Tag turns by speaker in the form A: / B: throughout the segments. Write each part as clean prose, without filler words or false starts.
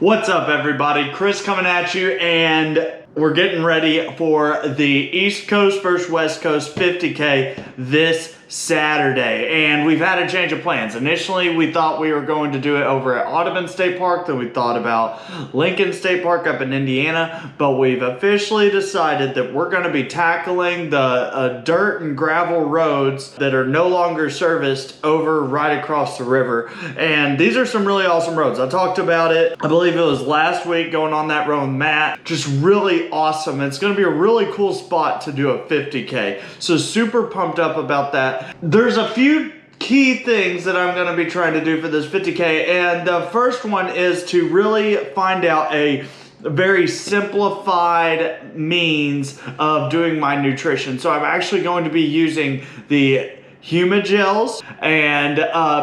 A: What's up, everybody? Chris coming at you, and we're getting ready for the East Coast versus West Coast 50K this Saturday, and we've had a change of plans. Initially, we thought we were going to do it over at Audubon State Park, then we thought about Lincoln State Park up in Indiana, but we've officially decided that we're going to be tackling the dirt and gravel roads that are no longer serviced over right across the river. And these are some really awesome roads. I talked about it, I believe it was last week, going on that road with Matt. Just really awesome. It's going to be a really cool spot to do a 50K. So super pumped up about that. There's a few key things that I'm going to be trying to do for this 50K, and the first one is to really find out a very simplified means of doing my nutrition. So I'm actually going to be using the Humagels, and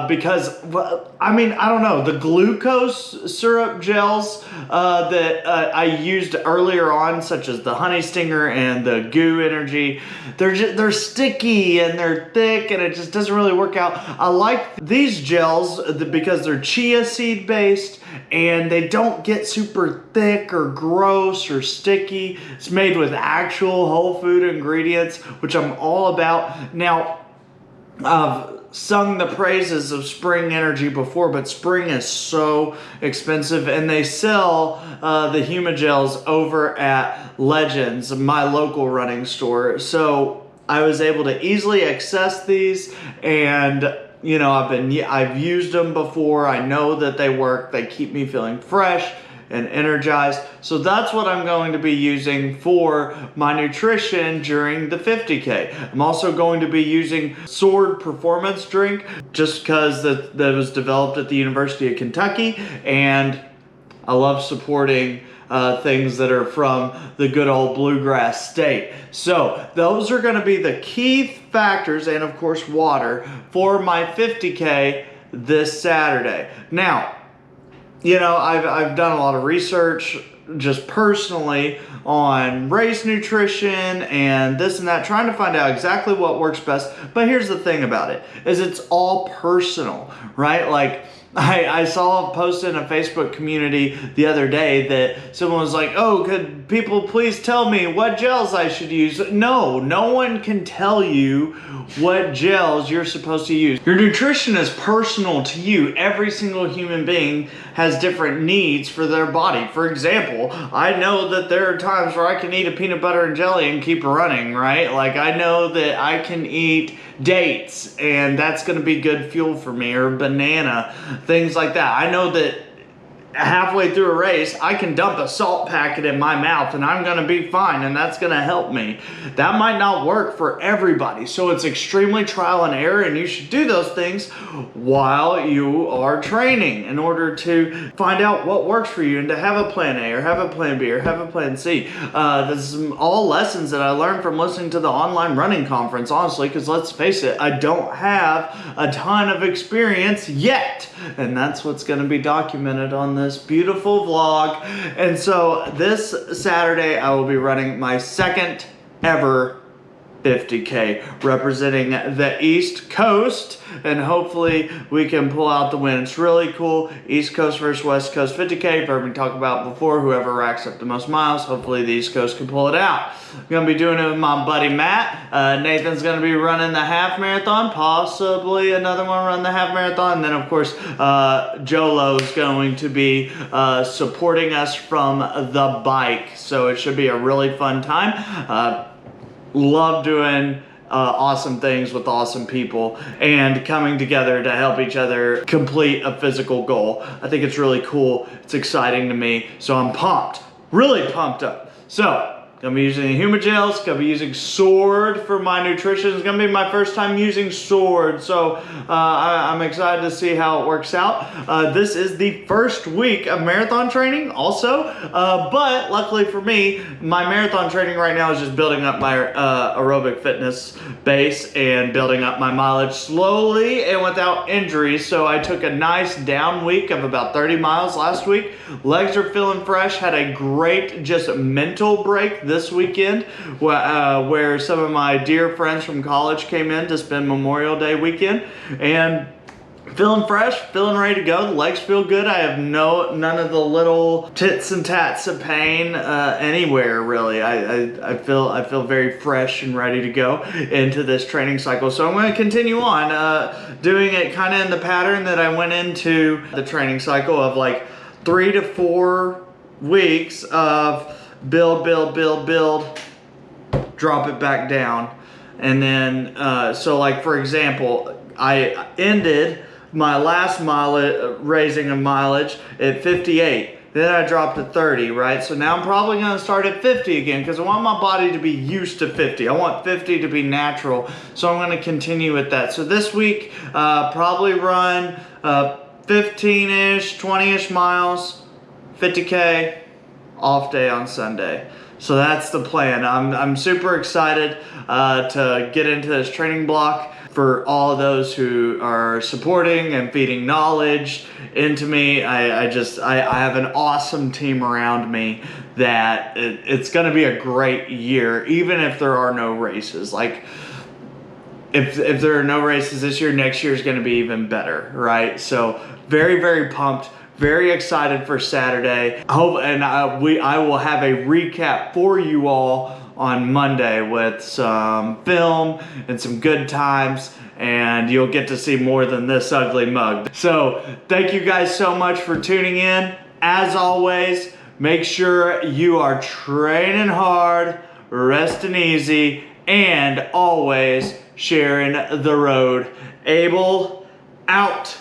A: because, I mean, I don't know, the glucose syrup gels that I used earlier on, such as the Honey Stinger and the Goo Energy, they're sticky and they're thick and it just doesn't really work out. I like these gels because they're chia seed based and they don't get super thick or gross or sticky. It's made with actual whole food ingredients, which I'm all about. Now, I've sung the praises of Spring Energy before, but Spring is so expensive, and they sell the Humagels over at Legends, my local running store. So I was able to easily access these, and you know, I've used them before. I know that they work. They keep me feeling fresh and energized. So that's what I'm going to be using for my nutrition during the 50K. I'm also going to be using Sword Performance Drink just because that was developed at the University of Kentucky, and I love supporting things that are from the good old Bluegrass State. So those are gonna be the key factors, and of course water, for my 50K this Saturday. Now, you know, I've done a lot of research just personally on race nutrition and this and that, trying to find out exactly what works best. But here's the thing about it, is it's all personal, right? Like, I saw a post in a Facebook community the other day that someone was like, oh, could people please tell me what gels I should use? No one can tell you what gels you're supposed to use. Your nutrition is personal to you. Every single human being has different needs for their body. For example, I know that there are times where I can eat a peanut butter and jelly and keep running, right? Like, I know that I can eat dates and that's gonna be good fuel for me, or banana, things like that. I know that halfway through a race, I can dump a salt packet in my mouth and I'm gonna be fine, and that's gonna help me. That might not work for everybody, so it's extremely trial and error, and you should do those things while you are training in order to find out what works for you and to have a plan A or have a plan B or have a plan C. This is all lessons that I learned from listening to the online running conference, honestly, because let's face it, I don't have a ton of experience yet, and that's what's gonna be documented on this beautiful vlog. And so this Saturday I will be running my second ever 50K representing the East Coast, and hopefully we can pull out the win. It's really cool. East Coast versus West Coast 50K. You've heard me talk about before. Whoever racks up the most miles, hopefully the East Coast can pull it out. I'm gonna be doing it with my buddy Matt. Nathan's gonna be running the half marathon, possibly another one run the half marathon, and then of course Jolo's going to be supporting us from the bike. So it should be a really fun time. Love doing awesome things with awesome people and coming together to help each other complete a physical goal. I think it's really cool. It's exciting to me. So I'm pumped, really pumped up. So, gonna be using Humagels, gonna be using Sword for my nutrition. It's gonna be my first time using Sword, so I'm excited to see how it works out. This is the first week of marathon training also, but luckily for me, my marathon training right now is just building up my aerobic fitness base and building up my mileage slowly and without injuries. So I took a nice down week of about 30 miles last week. Legs are feeling fresh, had a great just mental break this weekend where some of my dear friends from college came in to spend Memorial Day weekend, and feeling fresh, feeling ready to go. The legs feel good. I have none of the little tits and tats of pain anywhere really. I feel very fresh and ready to go into this training cycle. So I'm going to continue on doing it kind of in the pattern that I went into the training cycle of like 3 to 4 weeks of build, drop it back down. And then, so like for example, I ended my last raising of mileage at 58. Then I dropped to 30, right? So now I'm probably gonna start at 50 again because I want my body to be used to 50. I want 50 to be natural. So I'm gonna continue with that. So this week, probably run 15-ish, 20-ish miles, 50K, off day on Sunday. So that's the plan. I'm super excited to get into this training block. For all of those who are supporting and feeding knowledge into me, I have an awesome team around me that it's going to be a great year, even if there are no races. Like, if there are no races this year, next year is going to be even better, right? So very, very pumped. Very excited for Saturday. I will have a recap for you all on Monday with some film and some good times, and you'll get to see more than this ugly mug. So thank you guys so much for tuning in. As always, make sure you are training hard, resting easy, and always sharing the road. Abel, out.